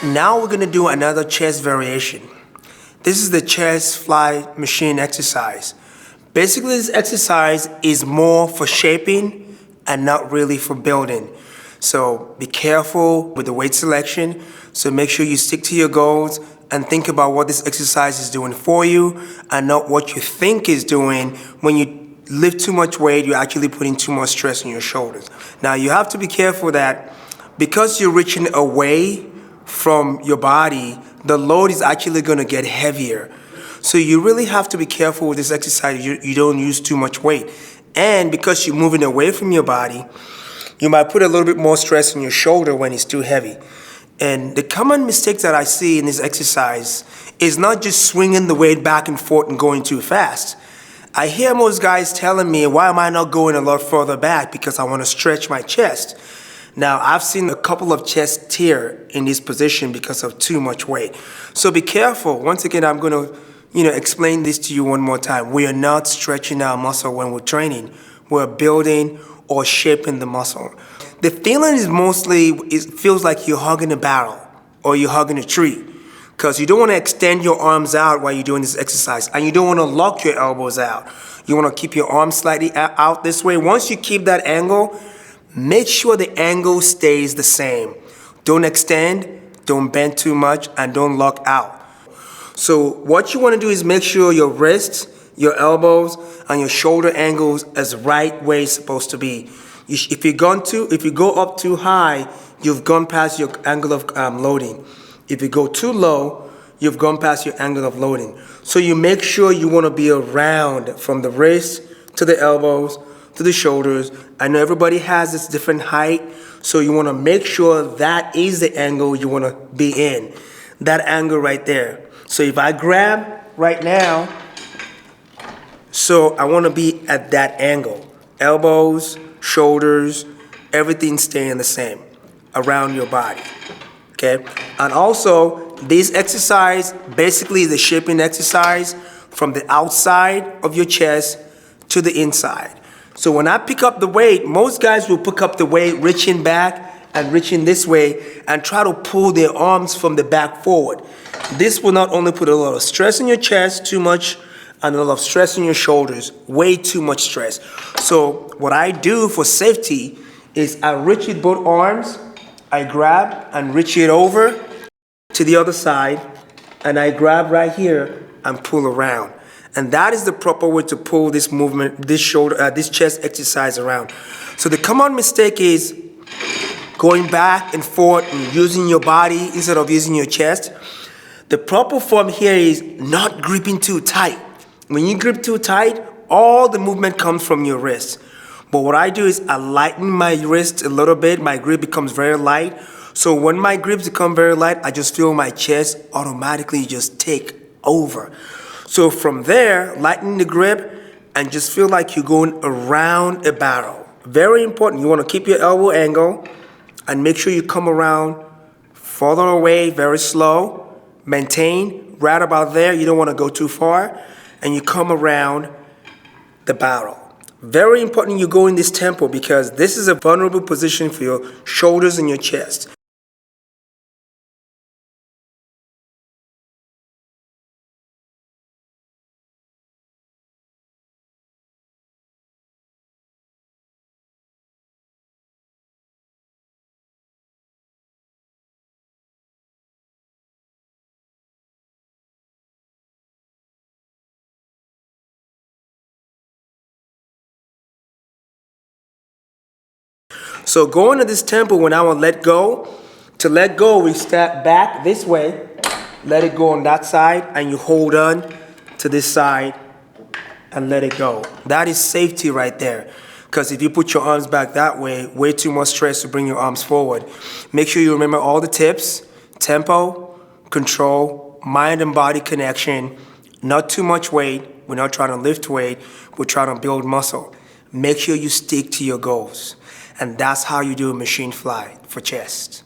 Now we're gonna do another chest variation. This is the chest fly machine exercise. Basically, this exercise is more for shaping and not really for building. So be careful with the weight selection. So make sure you stick to your goals and think about what this exercise is doing for you and not what you think is doing. When you lift too much weight, you're actually putting too much stress on your shoulders. Now you have to be careful that because you're reaching away from your body, the load is actually going to get heavier. So you really have to be careful with this exercise. You don't use too much weight. And because you're moving away from your body, you might put a little bit more stress on your shoulder when it's too heavy. And the common mistake that I see in this exercise is not just swinging the weight back and forth and going too fast. I hear most guys telling me, why am I not going a lot further back? Because I want to stretch my chest. Now, I've seen a couple of chests tear in this position because of too much weight. So be careful. Once again, I'm going to explain this to you one more time. We are not stretching our muscle when we're training. We're building or shaping the muscle. The feeling is mostly, it feels like you're hugging a barrel or you're hugging a tree, because you don't want to extend your arms out while you're doing this exercise, and you don't want to lock your elbows out. You want to keep your arms slightly out this way. Once you keep that angle, make sure the angle stays the same. Don't extend, don't bend too much, and don't lock out. So what you want to do is make sure your wrists, your elbows, and your shoulder angles is right where it's supposed to be. If you go up too high, you've gone past your angle of loading. If you go too low, you've gone past your angle of loading. So you make sure you want to be around from the wrist to the elbows, to the shoulders. I know everybody has this different height, so you want to make sure that is the angle you want to be in. That angle right there. So if I grab right now, so I want to be at that angle. Elbows, shoulders, everything staying the same around your body. Okay? And also, this exercise basically is a shaping exercise from the outside of your chest to the inside. So when I pick up the weight, most guys will pick up the weight reaching back and reaching this way and try to pull their arms from the back forward. This will not only put a lot of stress in your chest, too much, and a lot of stress in your shoulders, way too much stress. So what I do for safety is I reach with both arms, I grab and reach it over to the other side, and I grab right here and pull around. And that is the proper way to pull this movement, this chest exercise around. So the common mistake is going back and forth and using your body instead of using your chest. The proper form here is not gripping too tight. When you grip too tight, all the movement comes from your wrist. But what I do is I lighten my wrist a little bit. My grip becomes very light. So when my grips become very light, I just feel my chest automatically just take over. So from there, lighten the grip and just feel like you're going around a barrel. Very important. You want to keep your elbow angle and make sure you come around further away, very slow. Maintain right about there. You don't want to go too far. And you come around the barrel. Very important you go in this tempo, because this is a vulnerable position for your shoulders and your chest. So going to this tempo, when I will let go, to let go, we step back this way, let it go on that side, and you hold on to this side and let it go. That is safety right there. Because if you put your arms back that way too much stress to bring your arms forward. Make sure you remember all the tips: tempo, control, mind and body connection, not too much weight. We're not trying to lift weight, we're trying to build muscle. Make sure you stick to your goals. And that's how you do a machine fly for chest.